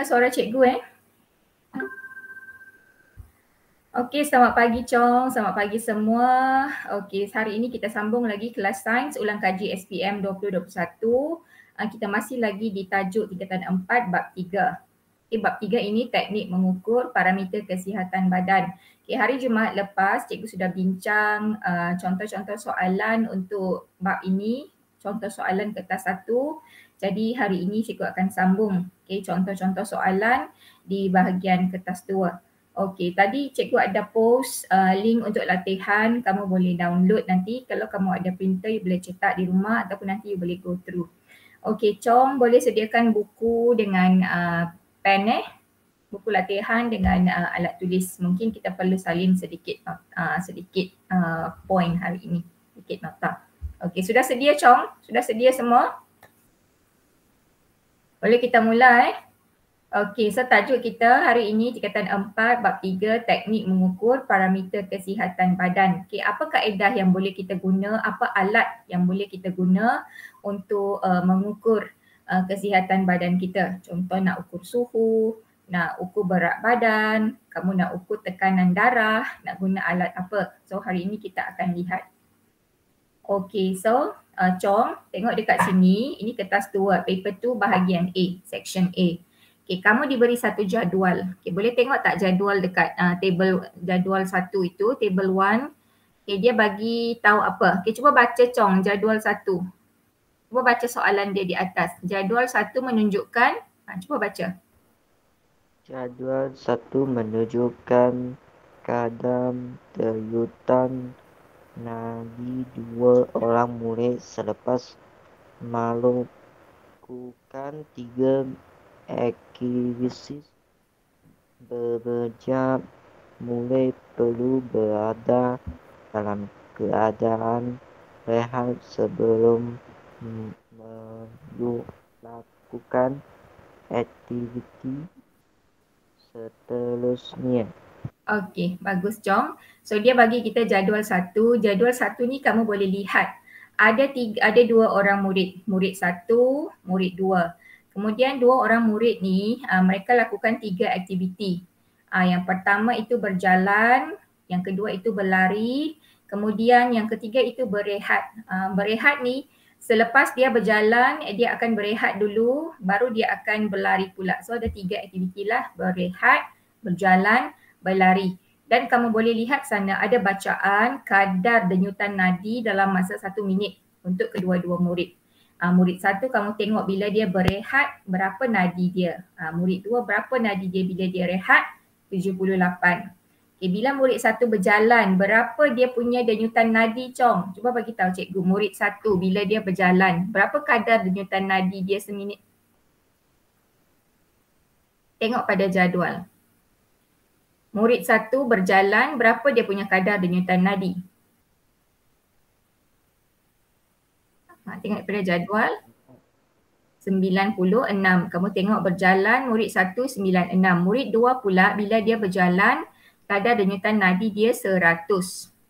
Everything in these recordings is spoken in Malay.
Suara cikgu Okey, selamat pagi Chong, selamat pagi semua. Okey, hari ini kita sambung lagi kelas sains ulang kaji SPM 2021. Kita masih lagi di tajuk tingkatan 4 bab 3. Okey, bab 3 ini teknik mengukur parameter kesihatan badan. Okey, hari Jumaat lepas cikgu sudah bincang contoh-contoh soalan untuk bab ini, contoh soalan kertas 1. Jadi hari ini cikgu akan sambung contoh-contoh soalan di bahagian kertas 2. Okey, tadi cikgu ada post link untuk latihan, kamu boleh download nanti. Kalau kamu ada printer, you boleh cetak di rumah ataupun nanti you boleh go through. Okey, Chong boleh sediakan buku dengan pen buku latihan dengan alat tulis. Mungkin kita perlu salin sedikit point hari ini, sedikit nota. Okey, sudah sedia Chong? Sudah sedia semua? Boleh kita mulai? Okey, so tajuk kita hari ini tingkatan 4 bab 3 teknik mengukur parameter kesihatan badan. Okey, apa kaedah yang boleh kita guna, apa alat yang boleh kita guna untuk mengukur kesihatan badan kita. Contoh nak ukur suhu, nak ukur berat badan, kamu nak ukur tekanan darah, nak guna alat apa. So hari ini kita akan lihat. Okey, so Chong tengok dekat sini, ini kertas 2, paper 2 bahagian A, section A. Okay, kamu diberi satu jadual. Okay, boleh tengok tak jadual dekat table jadual 1 itu, table 1. Okay, dia bagi tahu apa. Okay, cuba baca Chong jadual 1. Cuba baca soalan dia di atas. Jadual 1 menunjukkan, cuba baca. Jadual 1 menunjukkan kadar denyutan nadi 2 orang murid selepas melakukan 3 aktivitas bekerja. Murid perlu berada dalam keadaan rehat sebelum melakukan aktiviti seterusnya. Okey, bagus Chong. So dia bagi kita jadual 1. Jadual 1 ni kamu boleh lihat. Ada 2 orang murid. Murid 1, murid 2. Kemudian 2 orang murid ni mereka lakukan 3 aktiviti. Yang pertama itu berjalan, yang kedua itu berlari, kemudian yang ketiga itu berehat. Berehat ni selepas dia berjalan, dia akan berehat dulu, baru dia akan berlari pula. So ada 3 aktiviti lah, berehat, berjalan, berlari. Dan kamu boleh lihat sana ada bacaan kadar denyutan nadi dalam masa 1 minit untuk kedua-dua murid. Murid 1 kamu tengok bila dia berehat berapa nadi dia. Murid 2 berapa nadi dia bila dia rehat? 78. Okay, bila murid 1 berjalan, berapa dia punya denyutan nadi Chong? Cuba bagi tahu cikgu, murid 1 bila dia berjalan, berapa kadar denyutan nadi dia seminit? Tengok pada jadual. Murid 1 berjalan, berapa dia punya kadar denyutan nadi? Tengok pada jadual. 96. Kamu tengok berjalan, murid 1 96. Murid 2 pula bila dia berjalan, kadar denyutan nadi dia 100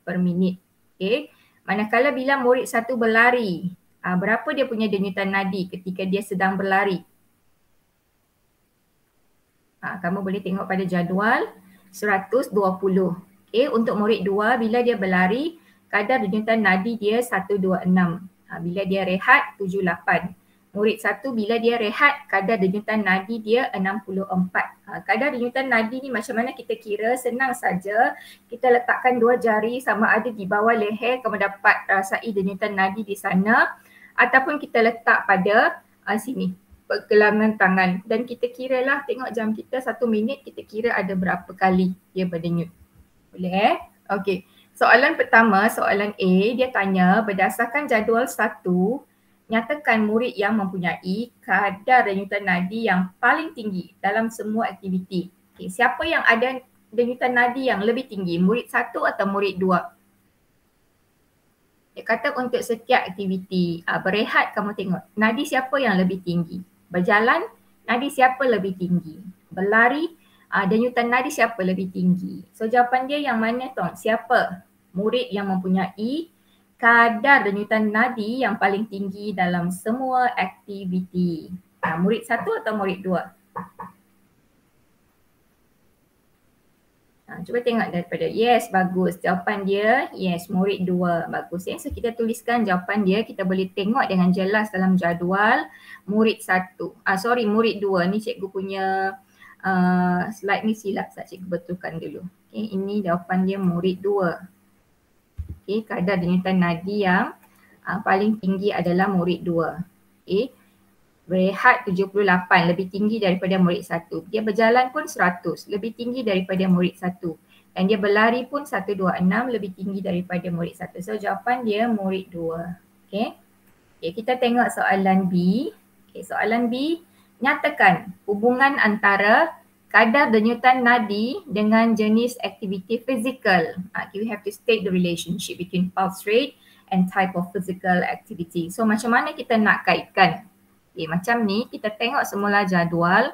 per minit. Okay. Manakala bila murid 1 berlari, berapa dia punya denyutan nadi ketika dia sedang berlari? Kamu boleh tengok pada jadual 120. Okay. Untuk murid 2 bila dia berlari, kadar denyutan nadi dia 126. Bila dia rehat 78. Murid 1 bila dia rehat, kadar denyutan nadi dia 64. Kadar denyutan nadi ni macam mana kita kira? Senang saja. Kita letakkan 2 jari sama ada di bawah leher, kamu dapat rasai denyutan nadi di sana. Ataupun kita letak pada sini, pergelangan tangan. Dan kita kira lah, tengok jam kita 1 minit, kita kira ada berapa kali dia berdenyut. Boleh Okey. Soalan pertama, soalan A, dia tanya berdasarkan jadual 1, nyatakan murid yang mempunyai kadar denyutan nadi yang paling tinggi dalam semua aktiviti. Okay, siapa yang ada denyutan nadi yang lebih tinggi? Murid 1 atau murid 2? Dia kata untuk setiap aktiviti. Berehat kamu tengok, nadi siapa yang lebih tinggi? Berjalan, nadi siapa lebih tinggi? Berlari, denyutan nadi siapa lebih tinggi? So jawapan dia yang mana Tong? Siapa? Murid yang mempunyai kadar denyutan nadi yang paling tinggi dalam semua aktiviti. Murid 1 atau murid 2? Cuba tengok daripada yes, bagus. Jawapan dia yes, murid 2. Bagus ya. So kita tuliskan jawapan dia, kita boleh tengok dengan jelas dalam jadual murid 1. Murid 2. Ni cikgu punya slide ni silap, cikgu betulkan dulu. Okay, ini jawapan dia murid 2. Okay, kadar denyutan nadi yang paling tinggi adalah murid 2. Okay. Berehat 78, lebih tinggi daripada murid 1. Dia berjalan pun 100, lebih tinggi daripada murid 1. Dan dia berlari pun 126, lebih tinggi daripada murid 1. So jawapan dia murid 2. Okay. Okay, kita tengok soalan B. Okay, soalan B, nyatakan hubungan antara kadar denyutan nadi dengan jenis aktiviti fizikal. We have to state the relationship between pulse rate and type of physical activity. So macam mana kita nak kaitkan? Okay, macam ni kita tengok semula jadual.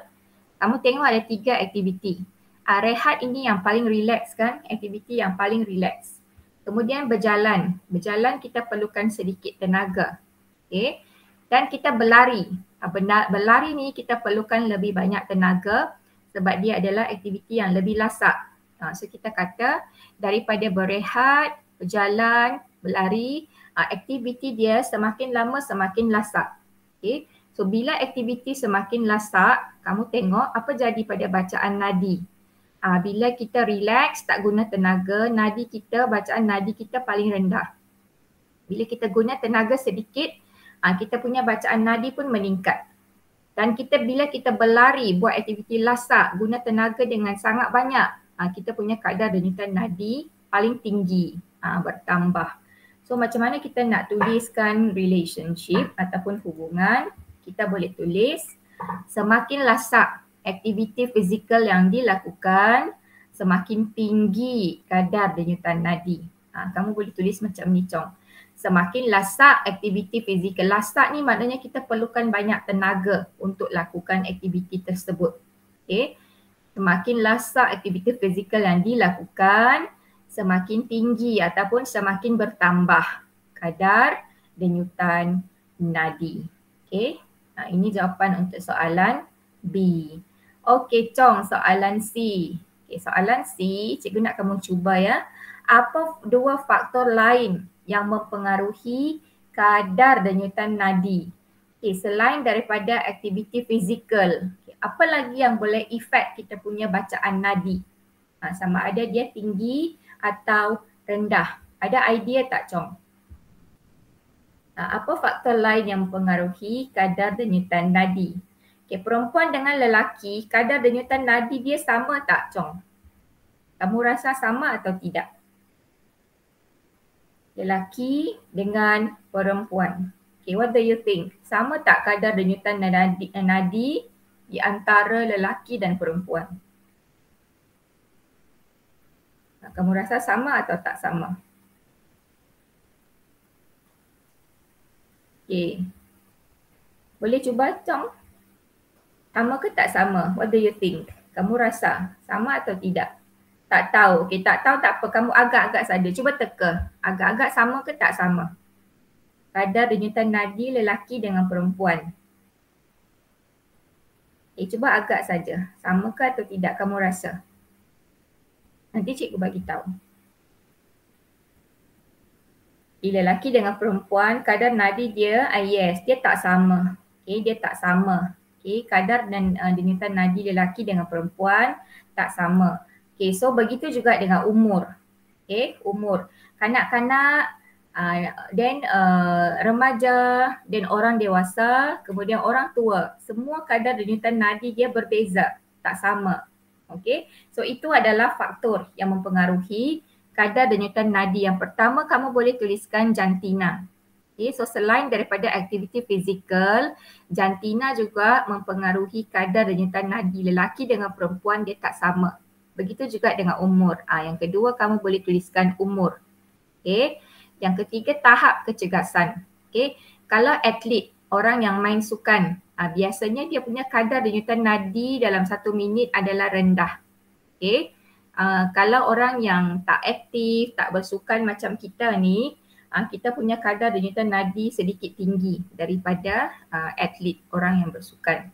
Kamu tengok ada 3 aktiviti. Rehat ini yang paling relax kan? Aktiviti yang paling relax. Kemudian berjalan. Berjalan kita perlukan sedikit tenaga. Okay. Dan kita berlari. Berlari ni kita perlukan lebih banyak tenaga sebab dia adalah aktiviti yang lebih lasak. So kita kata daripada berehat, berjalan, berlari, aktiviti dia semakin lama semakin lasak. Okay. So bila aktiviti semakin lasak, kamu tengok apa jadi pada bacaan nadi. Bila kita relax, tak guna tenaga, nadi kita, bacaan nadi kita paling rendah. Bila kita guna tenaga sedikit, kita punya bacaan nadi pun meningkat. Dan bila kita berlari, buat aktiviti lasak, guna tenaga dengan sangat banyak, kita punya kadar denyutan nadi paling tinggi, bertambah. So macam mana kita nak tuliskan relationship ataupun hubungan? Kita boleh tulis semakin lasak aktiviti fizikal yang dilakukan, semakin tinggi kadar denyutan nadi. Kamu boleh tulis macam ni, Chong. Semakin lasak aktiviti fizikal. Lasak ni maknanya kita perlukan banyak tenaga untuk lakukan aktiviti tersebut. Okay. Semakin lasak aktiviti fizikal yang dilakukan, semakin tinggi ataupun semakin bertambah kadar denyutan nadi. Okay. Ini jawapan untuk soalan B. Okey, Chong, soalan C. Okay, soalan C, cikgu nak kamu cuba ya. Apa 2 faktor lain yang mempengaruhi kadar denyutan nadi? Okay, selain daripada aktiviti fizikal, okay, apa lagi yang boleh efek kita punya bacaan nadi? Sama ada dia tinggi atau rendah. Ada idea tak, Chong? Apa faktor lain yang mempengaruhi kadar denyutan nadi? Okay, perempuan dengan lelaki, kadar denyutan nadi dia sama tak, Chong? Kamu rasa sama atau tidak? Lelaki dengan perempuan. Okay, what do you think? Sama tak kadar denyutan nadi di antara lelaki dan perempuan? Kamu rasa sama atau tak sama? Okay. Boleh cuba, Chong? Sama ke tak sama? What do you think? Kamu rasa sama atau tidak? Tak tahu. Okay, tak tahu tak apa. Kamu agak-agak saja. Cuba teka. Agak-agak sama ke tak sama? Kadar denyutan nadi lelaki dengan perempuan. Okay, cuba agak saja. Sama ke atau tidak kamu rasa? Nanti cikgu bagi tahu. Lelaki dengan perempuan, kadar nadi dia, yes, dia tak sama. Okay, dia tak sama. Okay, kadar dan denyutan nadi lelaki dengan perempuan tak sama. Okay, so begitu juga dengan umur. Okay, umur. Kanak-kanak, dan remaja, dan orang dewasa, kemudian orang tua. Semua kadar denyutan nadi dia berbeza, tak sama. Okay, so itu adalah faktor yang mempengaruhi kadar denyutan nadi. Yang pertama kamu boleh tuliskan jantina. Okay, so selain daripada aktiviti fizikal, jantina juga mempengaruhi kadar denyutan nadi. Lelaki dengan perempuan dia tak sama. Begitu juga dengan umur. Yang kedua kamu boleh tuliskan umur. Okay. Yang ketiga tahap kecergasan. Okay. Kalau atlet, orang yang main sukan, biasanya dia punya kadar denyutan nadi dalam 1 minit adalah rendah. Okay. Kalau orang yang tak aktif, tak bersukan macam kita ni, kita punya kadar denyutan nadi sedikit tinggi daripada atlet, orang yang bersukan.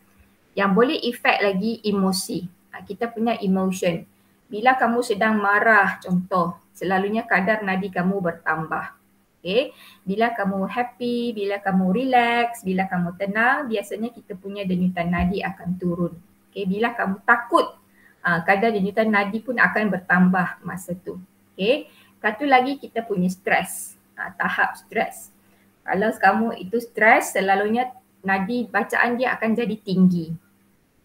Yang boleh efek lagi emosi. Kita punya emotion. Bila kamu sedang marah, contoh, selalunya kadar nadi kamu bertambah. Okay. Bila kamu happy, bila kamu relax, bila kamu tenang, biasanya kita punya denyutan nadi akan turun. Okay. Bila kamu takut, kadar denyutan nadi pun akan bertambah masa tu. Okay. Satu lagi kita punya stres, tahap stres. Kalau kamu itu stres, selalunya nadi bacaan dia akan jadi tinggi.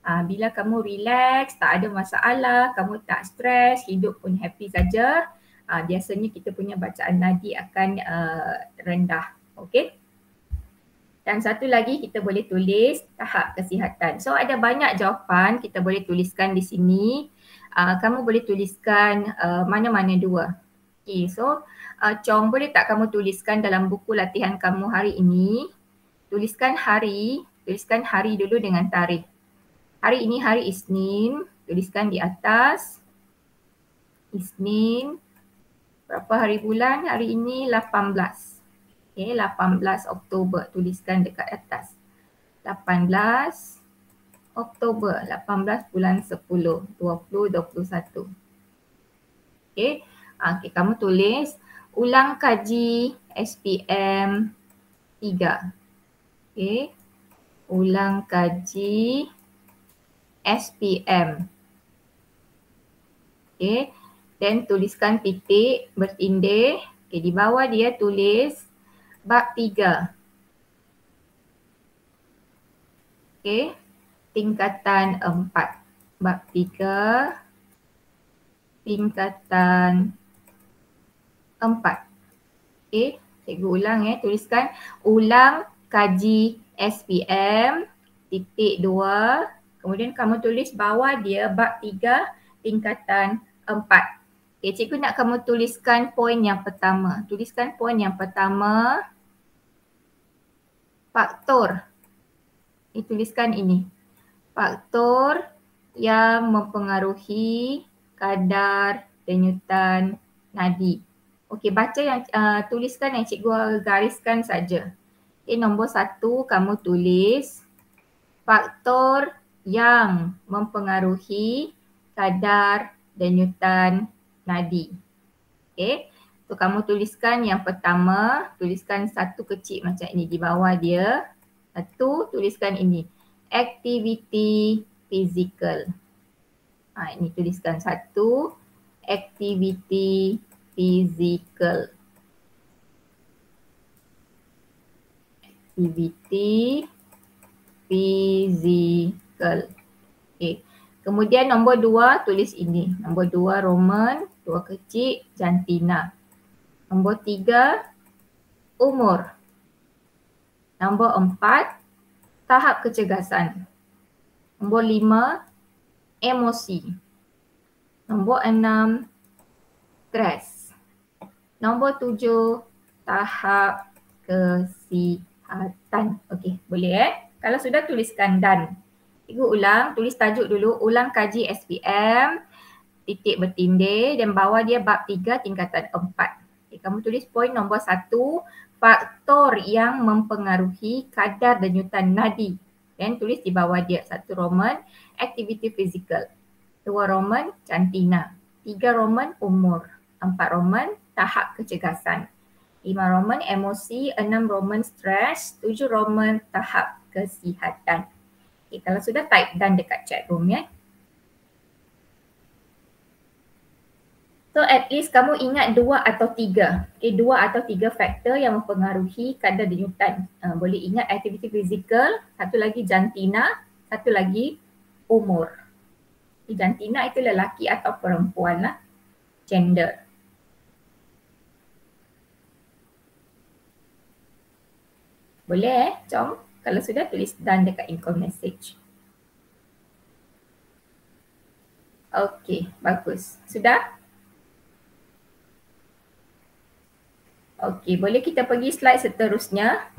Bila kamu relax, tak ada masalah, kamu tak stres, hidup pun happy saja, biasanya kita punya bacaan nadi akan rendah. Okey. Dan satu lagi kita boleh tulis tahap kesihatan. So ada banyak jawapan kita boleh tuliskan di sini. Kamu boleh tuliskan mana-mana dua. Okay, so Chong, boleh tak kamu tuliskan dalam buku latihan kamu hari ini, tuliskan hari dulu dengan tarikh. Hari ini hari Isnin, tuliskan di atas. Isnin, berapa hari bulan? Hari ini 18. Okay, 18 Oktober, tuliskan dekat atas. 18 Oktober, 18 bulan 10, 2021. Okay, kamu tulis ulang kaji SPM 3. Okay, ulang kaji SPM. Okay, dan tuliskan titik bertindih. Okay, di bawah dia tulis bab 3. Okay, tingkatan 4. Bab 3, tingkatan 4. Okay, cikgu ulang tuliskan ulang kaji SPM titik 2. Kemudian kamu tulis bawah dia bab 3 tingkatan 4. Okay, cikgu nak kamu tuliskan poin yang pertama. Tuliskan poin yang pertama, faktor. Tuliskan ini. Faktor yang mempengaruhi kadar denyutan nadi. Okey, baca yang tuliskan yang cikgu gariskan saja. Okay, nombor 1 kamu tulis faktor yang mempengaruhi kadar denyutan nadi. Okay, so kamu tuliskan yang pertama, tuliskan satu kecil macam ini di bawah dia. Satu, tuliskan ini, aktiviti fizikal. Ini tuliskan satu, aktiviti fizikal. Aktiviti fizikal. Okay. Kemudian nombor 2 tulis ini. Nombor 2 Roman, 2 kecil, jantina. Nombor 3 umur. Nombor 4 tahap kecergasan. Nombor 5 emosi. Nombor 6 stres. Nombor 7 tahap kesihatan. Okey, boleh Kalau sudah tuliskan dan. Cikgu ulang, tulis tajuk dulu, ulang kaji SPM, titik bertindih dan bawah dia bab 3 tingkatan 4. Okay, kamu tulis poin nombor 1, faktor yang mempengaruhi kadar denyutan nadi. Dan tulis di bawah dia, 1 Roman, aktiviti fizikal. 2 Roman, jantina. 3 Roman, umur. 4 Roman, tahap kecergasan. 5 Roman, emosi. 6 Roman, stres. 7 Roman, tahap kesihatan. Okay, kalau sudah type dan dekat chat room So at least kamu ingat 2 atau 3. Okay, 2 atau 3 faktor yang mempengaruhi kadar denyutan. Boleh ingat aktiviti fizikal, satu lagi jantina, satu lagi umur. Jantina itu lelaki atau perempuan lah, gender. Boleh Chong? Kalau sudah tulis dan dekat info message. Okey, bagus. Sudah? Okey, boleh kita pergi slide seterusnya.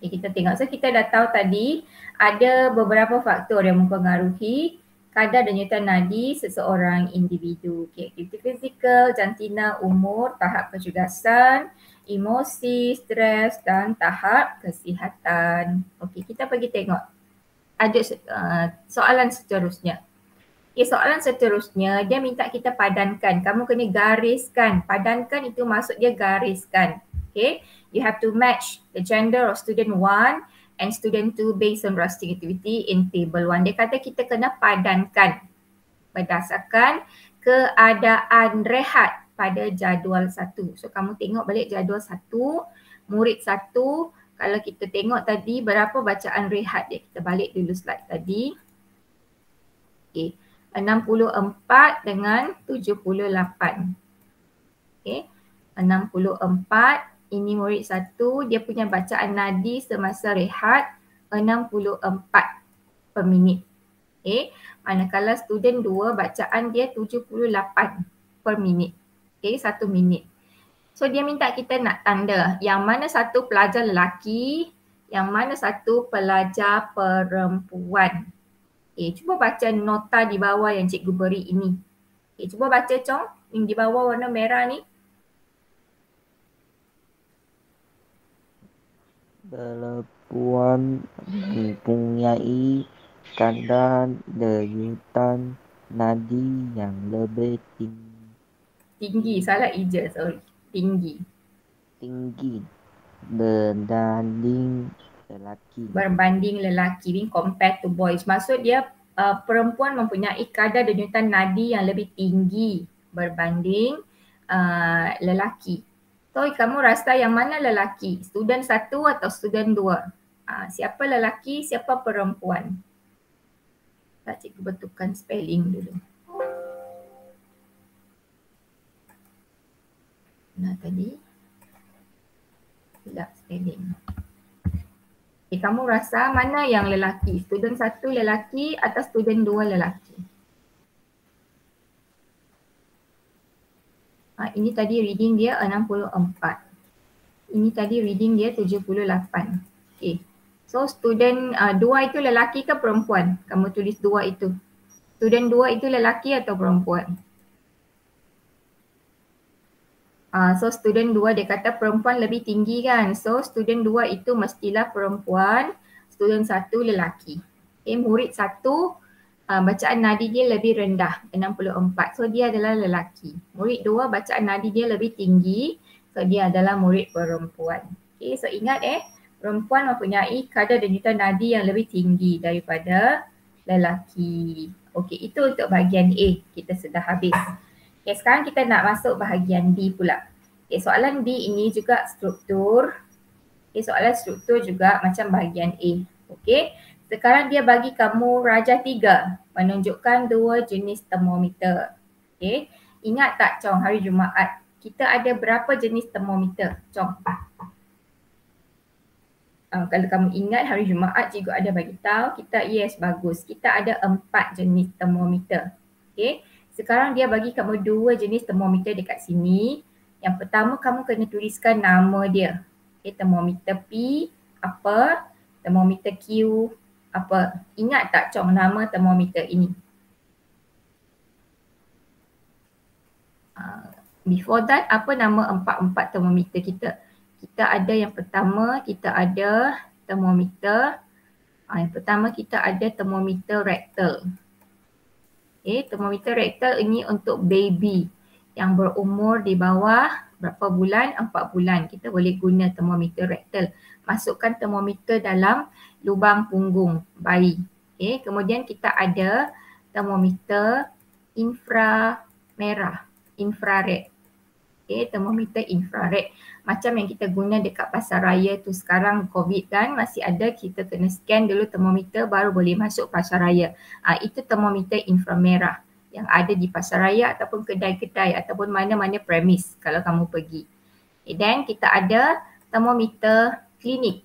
Okay, kita tengok. So kita dah tahu tadi ada beberapa faktor yang mempengaruhi kadar denyutan nadi seseorang individu. Okay, aktiviti fizikal, jantina, umur, tahap kecergasan, emosi, stres dan tahap kesihatan. Okey, kita pergi tengok. Ada soalan seterusnya. Soalan seterusnya dia minta kita padankan. Kamu kena gariskan. Padankan itu maksud dia gariskan. Okay, you have to match the gender of student 1 and student 2 based on rustic activity in table 1. Dia kata kita kena padankan berdasarkan keadaan rehat pada jadual 1. So kamu tengok balik jadual 1, murid 1, kalau kita tengok tadi berapa bacaan rehat dia. Kita balik dulu slide tadi. Okay, 64 dengan 78. Okay, 64, ini murid 1, dia punya bacaan nadi semasa rehat 64 per minit. Okay, manakala student 2 bacaan dia 78 per minit. Okay, 1 minit. So dia minta kita nak tanda yang mana satu pelajar lelaki, yang mana satu pelajar perempuan. Cuba baca nota di bawah yang cikgu beri ini. Cuba baca Chong, yang di bawah warna merah ni. Perempuan mempunyai kadar denyutan nadi yang lebih tinggi, salah ija, sorry. Tinggi berbanding lelaki, being compared to boys. Maksud dia perempuan mempunyai kadar denyutan nadi yang lebih tinggi berbanding lelaki. So kamu rasa yang mana lelaki? Student 1 atau student 2? Siapa lelaki, siapa perempuan? Tak, cikgu betulkan spelling dulu. Nah tadi silap spelling. Kamu rasa mana yang lelaki? Student 1 lelaki atau student 2 lelaki? Ini tadi reading dia 64. Ini tadi reading dia 78. Okay. So student 2 itu lelaki ke perempuan? Kamu tulis 2 itu. Student 2 itu lelaki atau perempuan? So student 2 dia kata perempuan lebih tinggi kan. So student 2 itu mestilah perempuan, student 1 lelaki. Okay, murid 1 bacaan nadi dia lebih rendah, 64. So dia adalah lelaki. Murid 2 bacaan nadi dia lebih tinggi. So dia adalah murid perempuan. Okay, so ingat perempuan mempunyai kadar denyutan nadi yang lebih tinggi daripada lelaki. Okay, itu untuk bahagian A. Kita sudah habis. Okay, sekarang kita nak masuk bahagian B pula. Okay, soalan B ini juga struktur. Okay, soalan struktur juga macam bahagian A. Okay, sekarang dia bagi kamu rajah 3 menunjukkan 2 jenis termometer. Okay, ingat tak Chong, hari Jumaat kita ada berapa jenis termometer? Chong. Kalau kamu ingat hari Jumaat cikgu ada bagi tahu kita, yes, bagus. Kita ada 4 jenis termometer. Okay. Sekarang dia bagi kamu 2 jenis termometer dekat sini. Yang pertama kamu kena tuliskan nama dia. Okay, termometer P apa, termometer Q apa. Ingat tak Chong nama termometer ini? Before that, apa nama 4 termometer kita? Kita ada yang pertama, kita ada termometer. Yang pertama kita ada termometer rektal. Okay, termometer rektal ini untuk baby yang berumur di bawah berapa bulan? 4 bulan. Kita boleh guna termometer rektal. Masukkan termometer dalam lubang punggung bayi. Okay, kemudian kita ada termometer infrared. Okay, termometer infrared. Macam yang kita guna dekat pasar raya tu sekarang COVID kan, masih ada, kita kena scan dulu termometer baru boleh masuk pasar raya. Itu termometer inframerah yang ada di pasar raya ataupun kedai-kedai ataupun mana-mana premis kalau kamu pergi. Dan kita ada termometer klinik.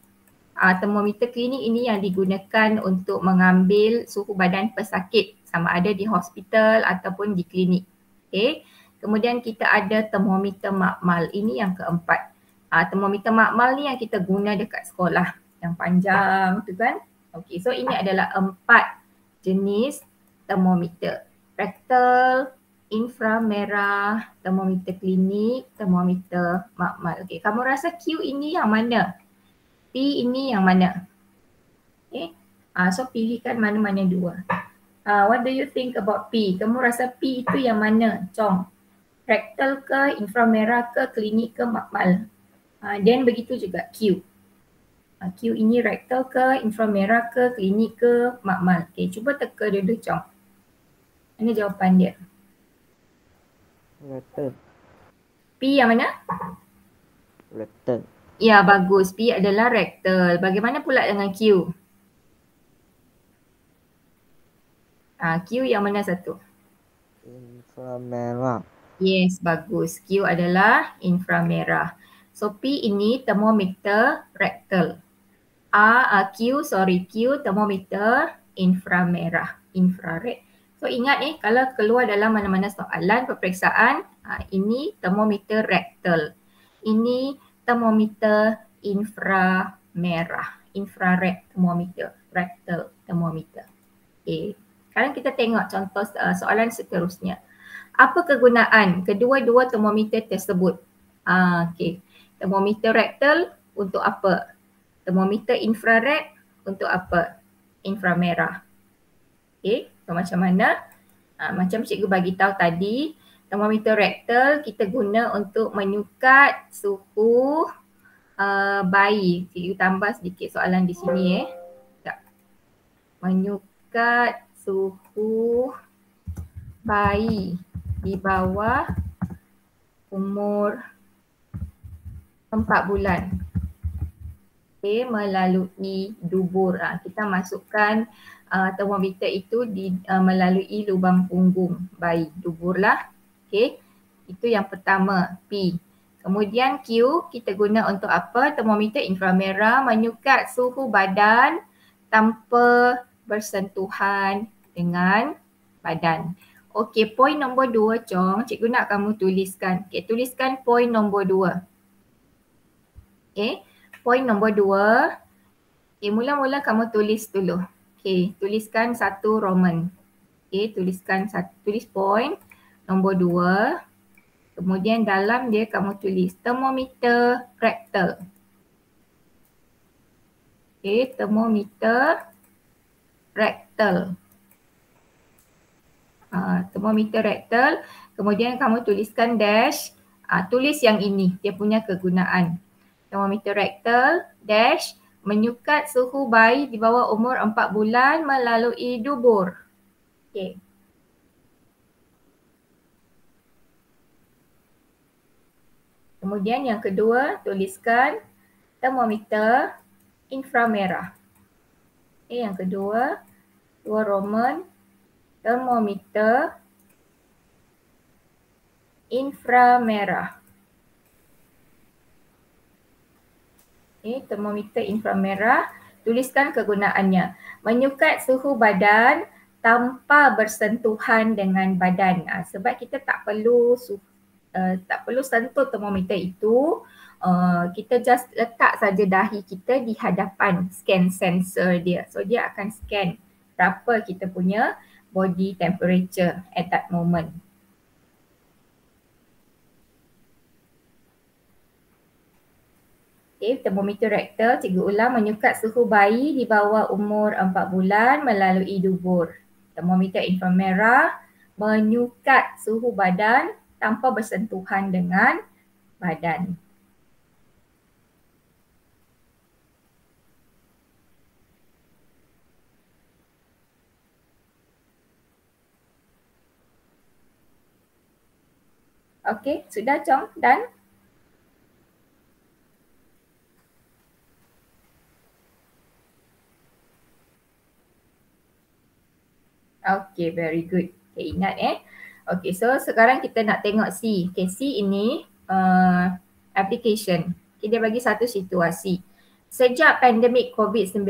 Termometer klinik ini yang digunakan untuk mengambil suhu badan pesakit sama ada di hospital ataupun di klinik. Okay. Kemudian kita ada termometer makmal. Ini yang keempat. Termometer makmal ni yang kita guna dekat sekolah. Yang panjang tu kan. Okay, so ini adalah 4 jenis termometer. Rektal, inframerah, termometer klinik, termometer makmal. Okay, kamu rasa Q ini yang mana? P ini yang mana? Okay, so pilihkan mana-mana 2. What do you think about P? Kamu rasa P itu yang mana, Chong? Rektal ke, inframerah ke, klinik ke, makmal? Dan begitu juga Q. Q ini rektal ke, inframerah ke, klinik ke, makmal? Okay, cuba teka dulu, Chong. Mana jawapan dia? Rektal. P yang mana? Rektal. Ya, bagus. P adalah rektal. Bagaimana pula dengan Q? Q yang mana satu? Inframerah. Yes, bagus. Q adalah inframerah. So P ini termometer rektal. Q termometer inframerah, infrared. So ingat kalau keluar dalam mana-mana soalan peperiksaan, ini termometer rektal. Ini termometer inframerah, infrared thermometer, rectal thermometer. Okay. Sekarang kita tengok contoh soalan seterusnya. Apa kegunaan kedua-dua termometer tersebut? Okay. Termometer rektal untuk apa? Termometer infrared untuk apa? Inframerah. Okay, so macam mana? Macam cikgu bagi tahu tadi, termometer rektal kita guna untuk menyukat suhu bayi. Cikgu tambah sedikit soalan di sini Sekejap. Menyukat suhu bayi di bawah umur 4 bulan. Okay, melalui dubur. Kita masukkan termometer itu melalui lubang punggung bayi, dubur lah. Okay, itu yang pertama, P. Kemudian Q kita guna untuk apa? Termometer inframerah menyukat suhu badan tanpa bersentuhan dengan badan. Okey, poin nombor 2 Chong, cikgu nak kamu tuliskan. Okey, tuliskan poin nombor 2. Okey. Poin nombor 2, okay, mula-mula kamu tulis dulu. Okay, tuliskan satu Roman. Okay, tulis poin nombor 2. Kemudian dalam dia kamu tulis termometer rektal. Okay, termometer rektal. Termometer rektal. Kemudian kamu tuliskan dash. Tulis yang ini, dia punya kegunaan. Termometer rektal dash menyukat suhu bayi di bawah umur 4 bulan melalui dubur. Okey. Kemudian yang kedua, tuliskan termometer inframerah. Okey, yang kedua, 2 Roman termometer inframerah. Termometer inframerah, tuliskan kegunaannya. Menyukat suhu badan tanpa bersentuhan dengan badan. Sebab kita tak perlu sentuh termometer itu, kita just letak saja dahi kita di hadapan scan sensor dia. So dia akan scan berapa kita punya body temperature at that moment. Okay, termometer rektal, cikgu ulang, menyukat suhu bayi di bawah umur 4 bulan melalui dubur. Termometer inframerah menyukat suhu badan tanpa bersentuhan dengan badan. Okay, sudah Chong? Done? Okay, very good. Okay, ingat Okay, so sekarang kita nak tengok C. Okay, C ini application. Okay, dia bagi satu situasi. Sejak pandemik COVID-19,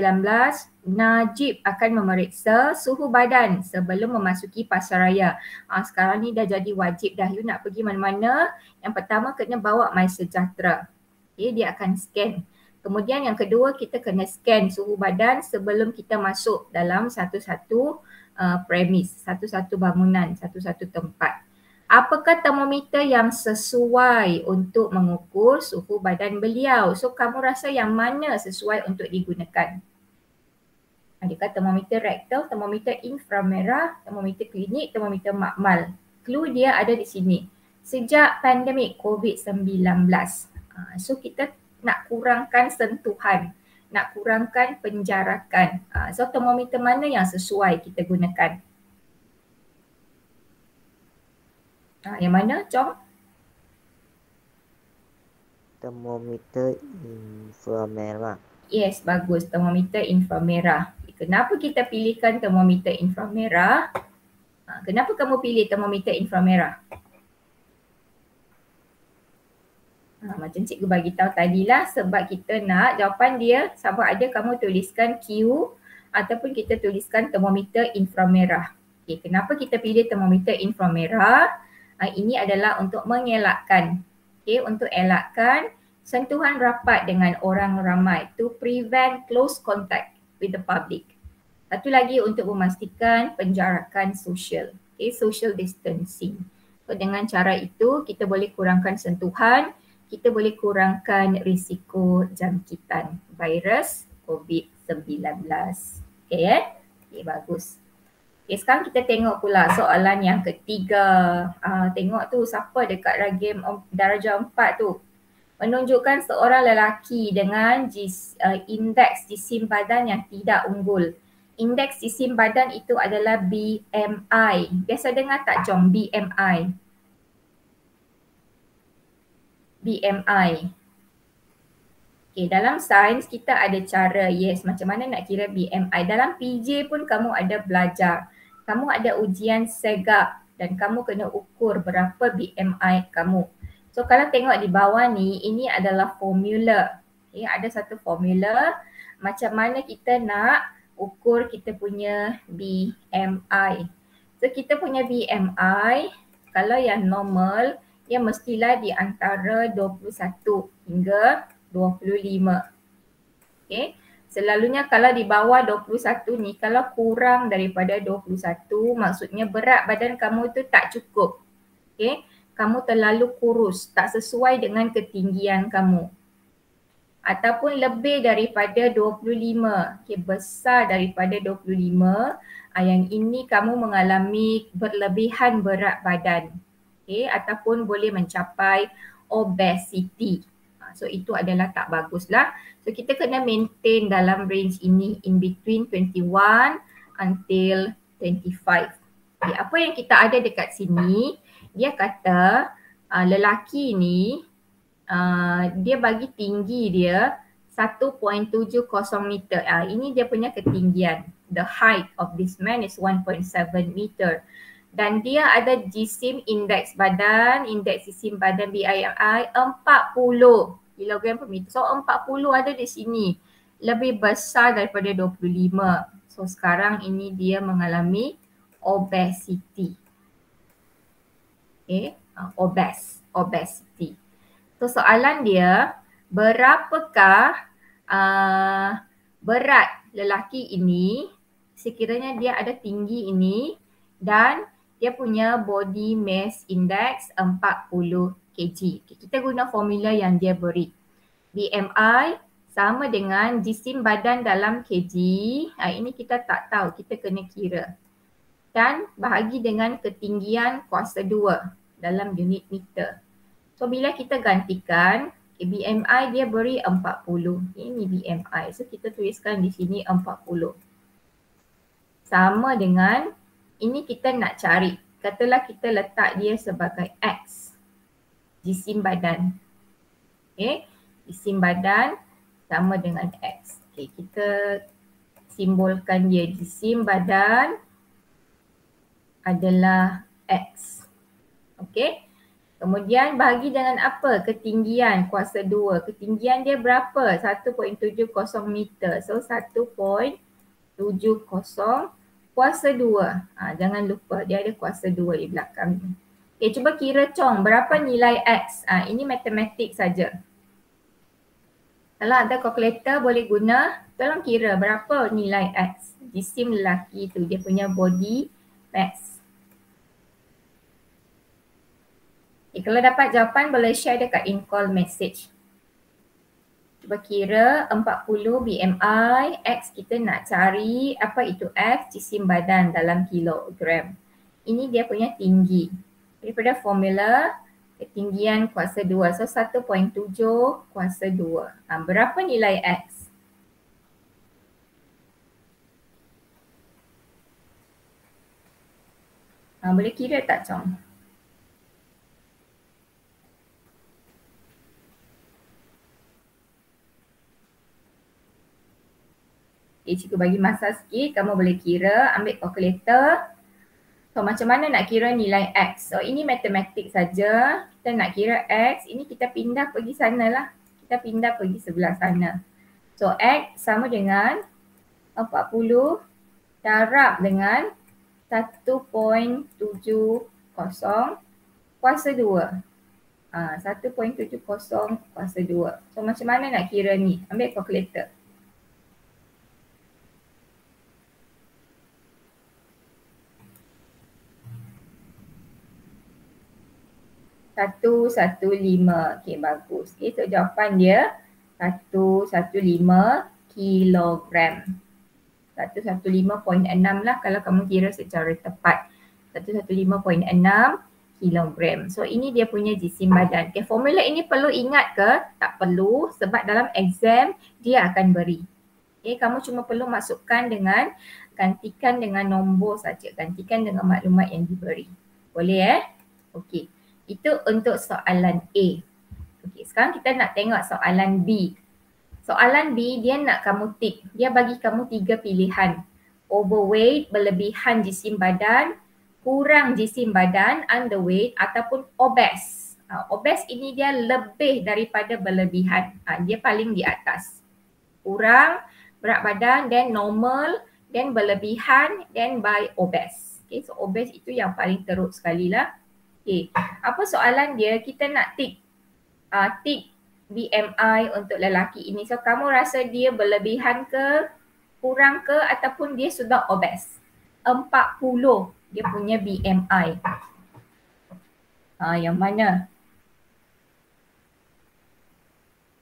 Najib akan memeriksa suhu badan sebelum memasuki pasaraya. Sekarang ni dah jadi wajib dah. You nak pergi mana-mana, yang pertama kena bawa MySejahtera. Okay, dia akan scan. Kemudian yang kedua, kita kena scan suhu badan sebelum kita masuk dalam satu-satu premis, satu-satu bangunan, satu-satu tempat. Apakah termometer yang sesuai untuk mengukur suhu badan beliau? So kamu rasa yang mana sesuai untuk digunakan? Adakah termometer rektal, termometer inframerah, termometer klinik, termometer makmal. Clue dia ada di sini. Sejak pandemik COVID-19. So kita nak kurangkan sentuhan, nak kurangkan penjarakan. So termometer mana yang sesuai kita gunakan? Yang mana, Chong? Termometer inframerah. Yes, bagus. Termometer inframerah. Kenapa kita pilihkan termometer inframerah? Kenapa kamu pilih termometer inframerah? Macam cikgu bagi tahu tadilah, sebab kita nak jawapan dia sama ada kamu tuliskan Q ataupun kita tuliskan termometer inframerah. Okay, kenapa kita pilih termometer inframerah? Ini adalah untuk mengelakkan, untuk elakkan sentuhan rapat dengan orang ramai, to prevent close contact with the public. Satu lagi untuk memastikan penjarakan sosial, social distancing. So dengan cara itu kita boleh kurangkan sentuhan, kita boleh kurangkan risiko jangkitan virus COVID-19. Okay, bagus. Okay, sekarang kita tengok pula soalan yang ketiga. Tengok tu siapa dekat ragam darjah 4 tu. Menunjukkan seorang lelaki dengan indeks jisim badan yang tidak unggul. Indeks jisim badan itu adalah BMI. Biasa dengar tak Jom BMI? BMI. Okay, dalam sains kita ada cara, macam mana nak kira BMI. Dalam PJ pun kamu ada belajar. Kamu ada ujian segak dan kamu kena ukur berapa BMI kamu. So kalau tengok di bawah ni, ini adalah formula. Okay, ada satu formula macam mana kita nak ukur kita punya BMI. So kita punya BMI, kalau yang normal, dia mestilah di antara 21 hingga 25. Okay. Selalunya kalau di bawah 21 ni, kalau kurang daripada 21, maksudnya berat badan kamu tu tak cukup. Okay. Kamu terlalu kurus, tak sesuai dengan ketinggian kamu. Ataupun lebih daripada 25, besar daripada 25, yang ini kamu mengalami berlebihan berat badan. Ataupun boleh mencapai obesity. So itu adalah tak baguslah. So kita kena maintain dalam range ini, in between 21 until 25. Apa yang kita ada dekat sini, dia kata lelaki ni dia bagi tinggi dia 1.70 meter. Ini dia punya ketinggian. The height of this man is 1.7 meter. Dan dia ada jisim indeks badan, indeks jisim badan BMI 40 kilogram per meter. So 40 ada di sini. Lebih besar daripada 25. So sekarang ini dia mengalami obesity. Obesity. So soalan dia, berapakah berat lelaki ini sekiranya dia ada tinggi ini dan dia punya body mass index 40 kg. Kita guna formula yang dia beri. BMI sama dengan jisim badan dalam kg. Ini kita tak tahu, kita kena kira. Dan bahagi dengan ketinggian kuasa 2 dalam unit meter. So bila kita gantikan, BMI dia beri 40. Ini BMI. So kita tuliskan di sini 40. Sama dengan, ini kita nak cari. Katalah kita letak dia sebagai X. Jisim badan. Jisim badan sama dengan X. Kita simbolkan dia, jisim badan adalah X. Kemudian bahagi dengan apa? Ketinggian kuasa 2. Ketinggian dia berapa? 1.70 meter. So 1.70 kuasa 2. Jangan lupa dia ada kuasa 2 di belakang ni. Cuba kira Chong, berapa nilai X? Ini matematik saja. Kalau ada kalkulator boleh guna, tolong kira berapa nilai X. Jisim lelaki tu, dia punya body mass. Kalau dapat jawapan boleh share dekat in-call message. Cuba kira 40 BMI, X kita nak cari apa itu X, jisim badan dalam kilogram. Ini dia punya tinggi. Daripada formula, ketinggian kuasa 2. So 1.7 kuasa 2. Berapa nilai X? Boleh kira tak, Chong? Okay, cikgu bagi masa sikit, kamu boleh kira, ambil kalkulator. So macam mana nak kira nilai X? So ini matematik saja. Kita nak kira X, ini kita pindah pergi sana lah. Kita pindah pergi sebelah sana. So X sama dengan 40 darab dengan 1.70 kuasa 2. 1.70 kuasa 2. So macam mana nak kira ni? Ambil kalkulator. Satu lima. Okay, bagus. Okay, so jawapan dia 115 kilogram. 115.6 lah kalau kamu kira secara tepat. 115.6 kilogram. So ini dia punya jisim badan. Okay, formula ini perlu ingat ke? Tak perlu sebab dalam exam dia akan beri. Okay, kamu cuma perlu masukkan dengan, gantikan dengan nombor saja. Gantikan dengan maklumat yang diberi. Boleh Okay. Itu untuk soalan A. Okay, sekarang kita nak tengok soalan B. Soalan B dia nak kamu tik. Dia bagi kamu 3 pilihan. Overweight, berlebihan jisim badan, kurang jisim badan, underweight ataupun obese. Obese ini dia lebih daripada berlebihan. Dia paling di atas. Kurang berat badan, then normal, then berlebihan, then by obese. Okay, so obese itu yang paling teruk sekali lah. Okay, apa soalan dia? Kita nak tik BMI untuk lelaki ini. So kamu rasa dia berlebihan ke, kurang ke ataupun dia sudah obes? 40 dia punya BMI. Yang mana?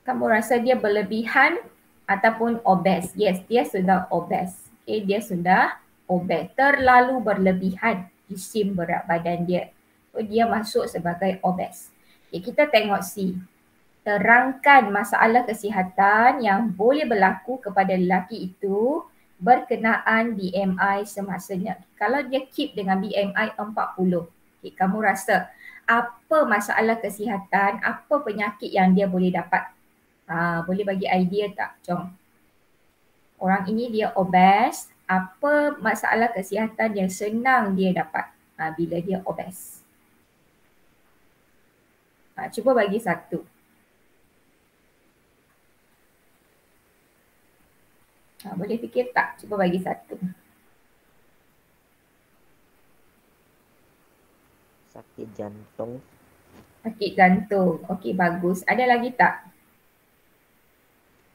Kamu rasa dia berlebihan ataupun obes? Yes, dia sudah obes. Okay, dia sudah obes. Terlalu berlebihan jisim berat badan dia. So dia masuk sebagai obes. Okay, kita tengok C. Terangkan masalah kesihatan yang boleh berlaku kepada lelaki itu berkenaan BMI semasanya. Kalau dia keep dengan BMI 40, okay, kamu rasa apa masalah kesihatan, apa penyakit yang dia boleh dapat? Boleh bagi idea tak, Chong? Orang ini dia obes, apa masalah kesihatan yang senang dia dapat bila dia obes? Cuba bagi satu. Boleh fikir tak? Cuba bagi satu. Sakit jantung. Sakit jantung. Okey, bagus. Ada lagi tak?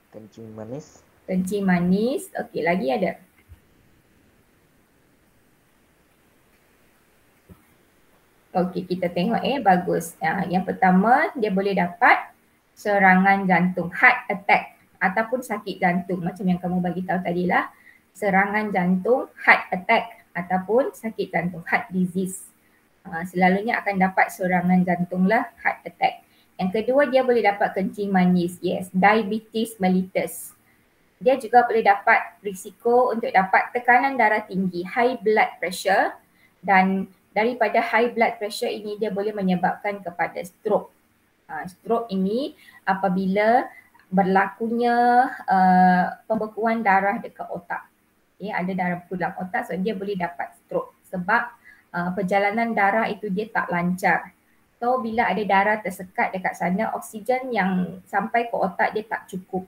Kencing manis. Kencing manis. Okey, lagi ada? Okey, kita tengok bagus. Yang pertama, dia boleh dapat serangan jantung, heart attack ataupun sakit jantung macam yang kamu bagi tahu tadi lah. Serangan jantung, heart attack ataupun sakit jantung, heart disease. Selalunya akan dapat serangan jantung lah, heart attack. Yang kedua, dia boleh dapat kencing manis. Yes, diabetes mellitus. Dia juga boleh dapat risiko untuk dapat tekanan darah tinggi, high blood pressure, dan daripada high blood pressure ini dia boleh menyebabkan kepada stroke. Stroke ini apabila berlakunya pembekuan darah dekat otak. Okay, ada darah beku dalam otak, so dia boleh dapat stroke sebab perjalanan darah itu dia tak lancar. So bila ada darah tersekat dekat sana, oksigen yang sampai ke otak dia tak cukup.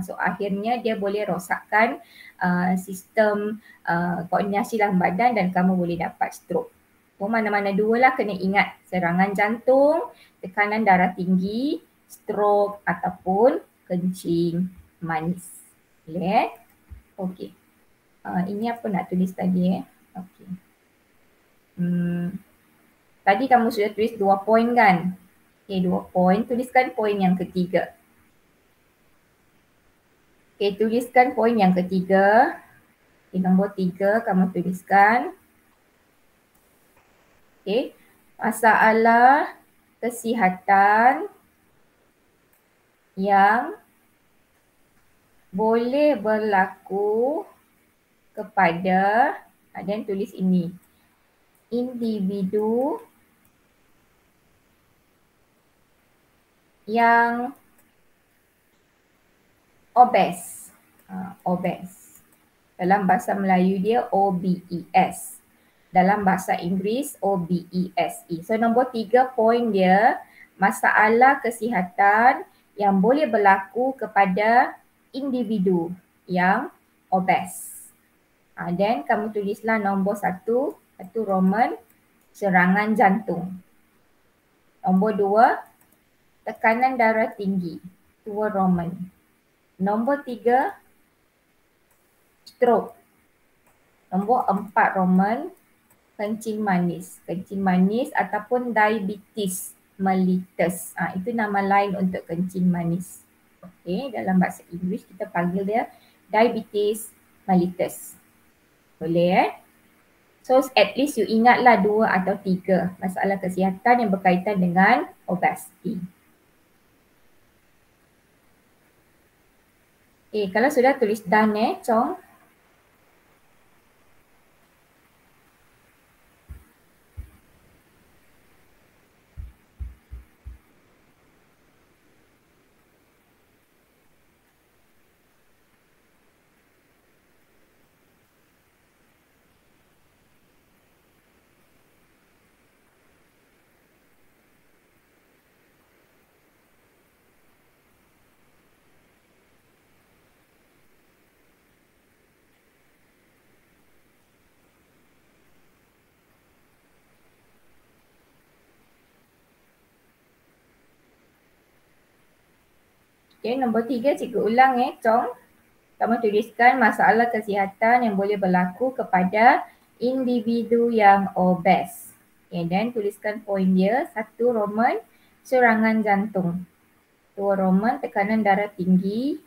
So akhirnya dia boleh rosakkan sistem koordinasi dalam badan dan kamu boleh dapat stroke. Mana-mana dua lah kena ingat, serangan jantung, tekanan darah tinggi, stroke ataupun kencing manis. Boleh Okey. Ini apa nak tulis tadi Okey. Tadi kamu sudah tulis 2 poin kan? Okey, 2 poin. Tuliskan poin yang ketiga. Okay, tuliskan poin yang ketiga. Okay, nombor 3 kamu tuliskan. Okay, masalah kesihatan yang boleh berlaku kepada, dan tulis ini, individu yang obes. Obes. Dalam bahasa Melayu dia OBES. Dalam bahasa Inggeris OBESE. So nombor 3 poin dia, masalah kesihatan yang boleh berlaku kepada individu yang obes. Then kamu tulislah nombor 1, satu Roman, serangan jantung. Nombor 2, tekanan darah tinggi, 2 Roman. Nombor 3, stroke. Nombor 4 Roman, kencing manis. Kencing manis ataupun diabetes mellitus. Itu nama lain untuk kencing manis. Okay, dalam bahasa Inggeris kita panggil dia diabetes mellitus. Boleh So at least you ingatlah 2 atau 3 masalah kesihatan yang berkaitan dengan obesity. Kalau sudah tulis done Chong. Okay, nombor 3 cikgu ulang Chong. Kamu tuliskan masalah kesihatan yang boleh berlaku kepada individu yang obes. Okay, dan tuliskan poin dia, 1 Roman, serangan jantung. 2 Roman, tekanan darah tinggi.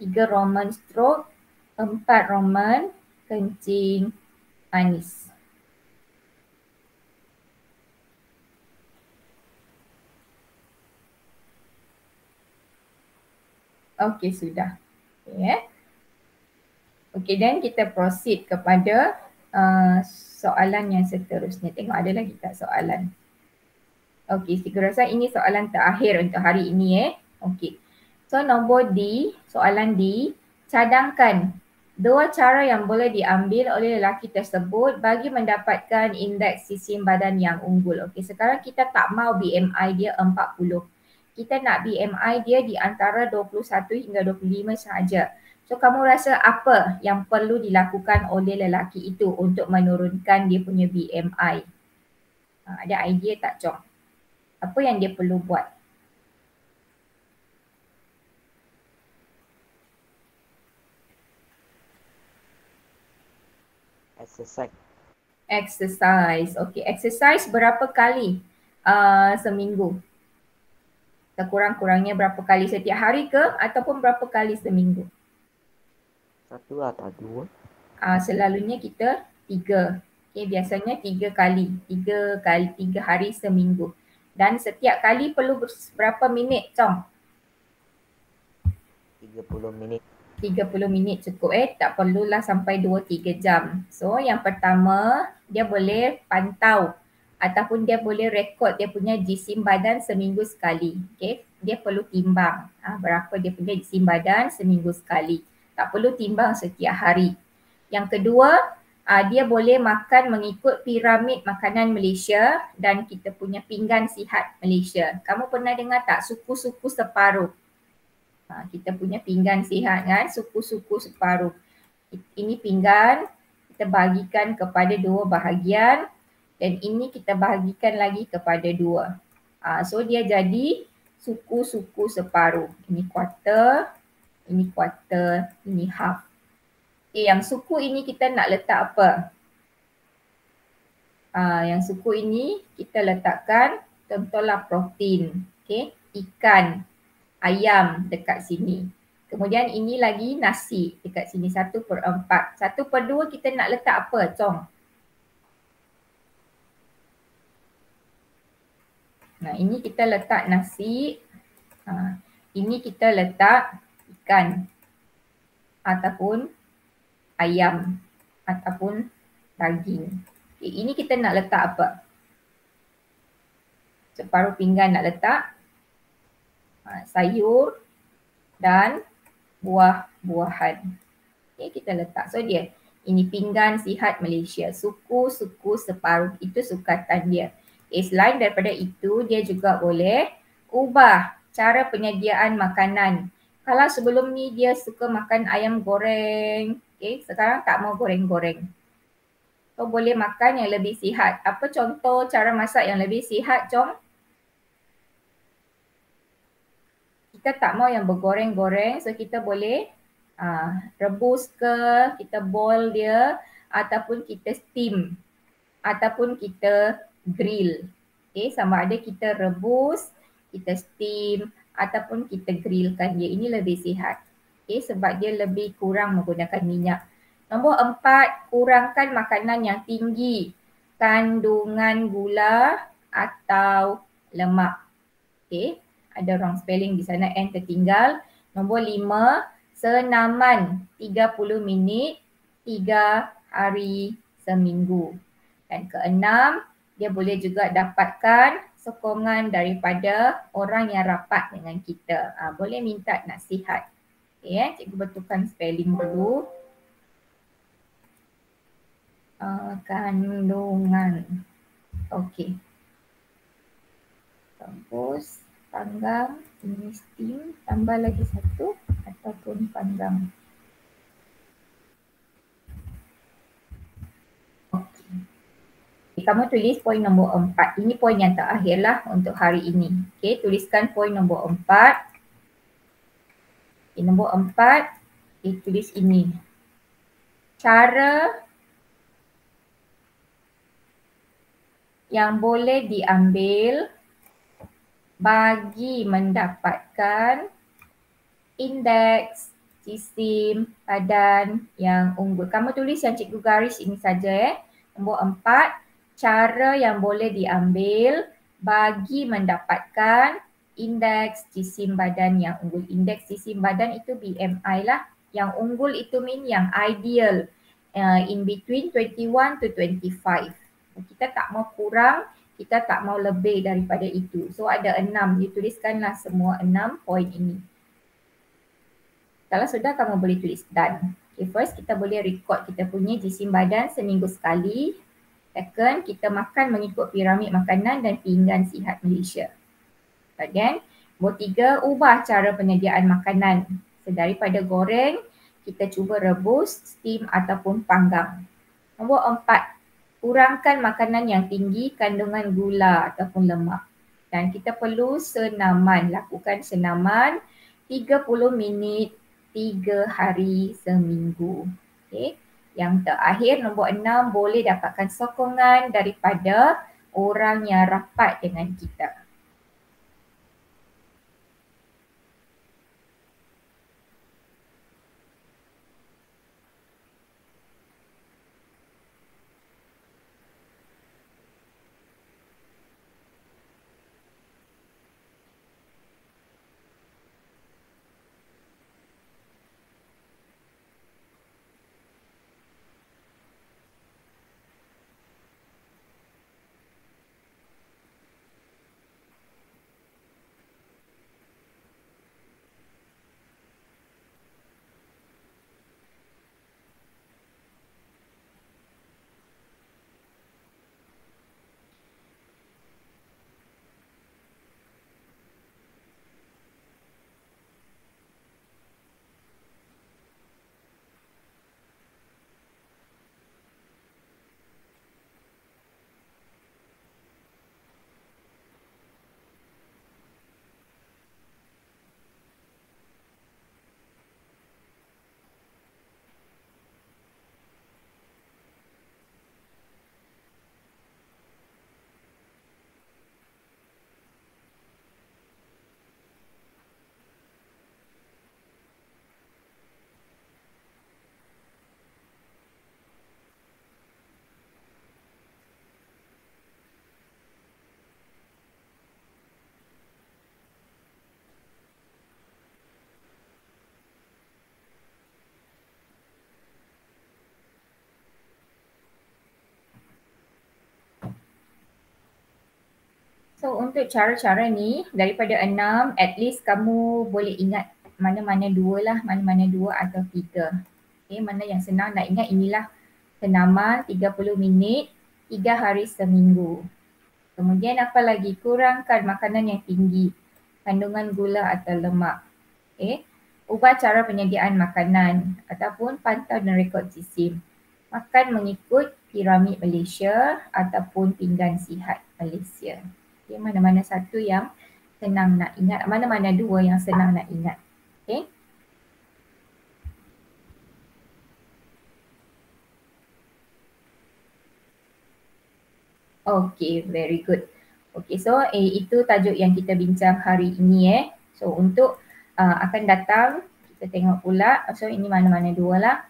3 Roman, stroke. 4 Roman, kencing manis. Okey, sudah. Okay, Okey, dan kita proceed kepada soalan yang seterusnya. Tengok ada lagi tak soalan? Okey, saya rasa ini soalan terakhir untuk hari ini Okey. So nombor D, soalan D, cadangkan 2 cara yang boleh diambil oleh lelaki tersebut bagi mendapatkan indeks sisim badan yang unggul. Okey, sekarang kita tak mau BMI dia 40. Kita nak BMI dia di antara 21 hingga 25 sahaja. So kamu rasa apa yang perlu dilakukan oleh lelaki itu untuk menurunkan dia punya BMI? Ada idea tak Chong? Apa yang dia perlu buat? Exercise. Okey, exercise berapa kali seminggu? Sekurang-kurangnya berapa kali setiap hari ke ataupun berapa kali seminggu? 1 atau 2. Selalunya kita 3. Okay, biasanya 3 kali. 3 hari seminggu. Dan setiap kali perlu berapa minit Chong? 30 minit. 30 minit cukup tak perlulah sampai 2-3 jam. So yang pertama dia boleh pantau ataupun dia boleh rekod dia punya jisim badan seminggu sekali. Okay, dia perlu timbang berapa dia punya jisim badan seminggu sekali. Tak perlu timbang setiap hari. Yang kedua, dia boleh makan mengikut piramid makanan Malaysia dan kita punya pinggan sihat Malaysia. Kamu pernah dengar tak suku-suku separuh? Kita punya pinggan sihat kan, suku-suku separuh. Ini pinggan kita bahagikan kepada 2 bahagian dan ini kita bahagikan lagi kepada 2. So dia jadi suku-suku separuh. Ini quarter, ini half. Okay, yang suku ini kita nak letak apa? Yang suku ini kita letakkan contohlah protein. Okay, ikan, ayam dekat sini. Kemudian ini lagi nasi dekat sini 1/4. 1/2 kita nak letak apa, Chong? Nah, ini kita letak nasi. Ini kita letak ikan ataupun ayam ataupun daging. Okay, ini kita nak letak apa? Separuh pinggan nak letak sayur dan buah-buahan. Okay, kita letak. So dia, ini pinggan sihat Malaysia. Suku-suku separuh, itu sukatan dia. Okay, selain daripada itu, dia juga boleh ubah cara penyediaan makanan. Kalau sebelum ni dia suka makan ayam goreng, okay, sekarang tak mau goreng-goreng. So boleh makan yang lebih sihat. Apa contoh cara masak yang lebih sihat, Chong? Kita tak mau yang bergoreng-goreng, so kita boleh rebus ke, kita boil dia, ataupun kita steam, ataupun kita grill. Okay, sama ada kita rebus, kita steam, ataupun kita grillkan dia. Ini lebih sihat. Okay, sebab dia lebih kurang menggunakan minyak. Nombor 4, kurangkan makanan yang tinggi kandungan gula atau lemak. Okay, ada wrong spelling di sana, N tertinggal. Nombor 5, senaman 30 minit 3 hari seminggu. Dan keenam, dia boleh juga dapatkan sokongan daripada orang yang rapat dengan kita. Boleh minta nasihat. Okay, cikgu betulkan spelling dulu. Kandungan. Okey. Rebus, panggang, ini steam, tambah lagi satu ataupun panggang. Okey. Kamu tulis poin nombor 4. Ini poin yang terakhir lah untuk hari ini. Okey, tuliskan poin nombor 4. Okay, nombor 4, tulis ini. Cara yang boleh diambil bagi mendapatkan indeks jisim badan yang unggul. Kamu tulis yang cikgu garis ini saja. Nombor 4, cara yang boleh diambil bagi mendapatkan indeks jisim badan yang unggul. Indeks jisim badan itu BMI lah. Yang unggul itu mean yang ideal. In between 21 to 25. Kita tak mau kurang, kita tak mau lebih daripada itu. So ada 6, dituliskanlah semua 6 poin ini. Kalau sudah, kamu boleh tulis done. Okay, first kita boleh record kita punya jisim badan seminggu sekali. Second, kita makan mengikut piramid makanan dan pinggan sihat Malaysia. Again, nombor 3, ubah cara penyediaan makanan. So, daripada goreng, kita cuba rebus, steam ataupun panggang. Nombor 4, kurangkan makanan yang tinggi kandungan gula ataupun lemak. Dan kita perlu senaman, lakukan senaman 30 minit 3 hari seminggu. Okay. Yang terakhir nombor 6, boleh dapatkan sokongan daripada orang yang rapat dengan kita. untuk cara-cara ni daripada 6, at least kamu boleh ingat mana-mana 2 lah, mana-mana 2 atau 3. Okay, mana yang senang nak ingat inilah senaman 30 minit, 3 hari seminggu. Kemudian apa lagi? Kurangkan makanan yang tinggi, kandungan gula atau lemak. Okay. Ubah cara penyediaan makanan ataupun pantau dan rekod SISIM. Makan mengikut piramid Malaysia ataupun pinggan sihat Malaysia. Okay, mana-mana satu yang senang nak ingat, mana-mana 2 yang senang nak ingat. Okay. Okay, very good. Okay, so itu tajuk yang kita bincang hari ini. So untuk akan datang, kita tengok pula, so ini mana-mana 2 lah.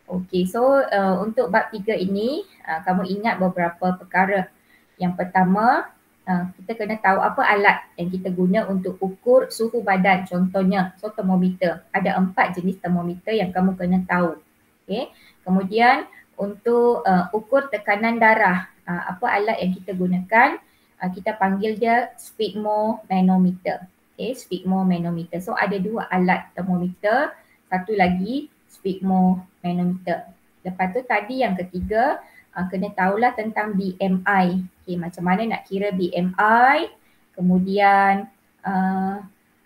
Okay, so untuk bab 3 ini, kamu ingat beberapa perkara. Yang pertama, kita kena tahu apa alat yang kita guna untuk ukur suhu badan. Contohnya, so termometer. Ada 4 jenis termometer yang kamu kena tahu. Okay. Kemudian untuk ukur tekanan darah, apa alat yang kita gunakan? Kita panggil dia sphygmomanometer. Okay, sphygmomanometer. So ada 2 alat termometer, satu lagi sphygmomanometer. Lepas tu tadi yang ketiga, kena tahulah tentang BMI. Okay, macam mana nak kira BMI, kemudian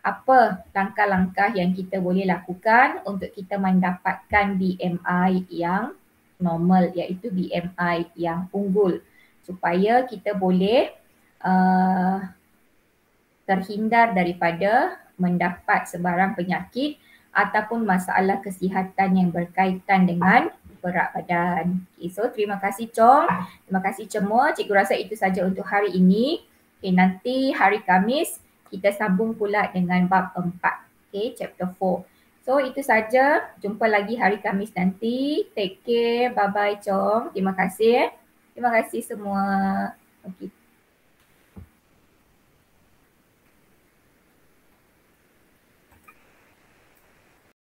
apa langkah-langkah yang kita boleh lakukan untuk kita mendapatkan BMI yang normal, iaitu BMI yang unggul, supaya kita boleh terhindar daripada mendapat sebarang penyakit ataupun masalah kesihatan yang berkaitan dengan berat badan. Okay, so terima kasih Chong, terima kasih semua. Cikgu rasa itu saja untuk hari ini. Okay, nanti hari Khamis kita sambung pula dengan bab 4. Okay, chapter 4. So itu saja, jumpa lagi hari Khamis nanti. Take care, bye-bye Chong. Terima kasih. Terima kasih semua. Okay.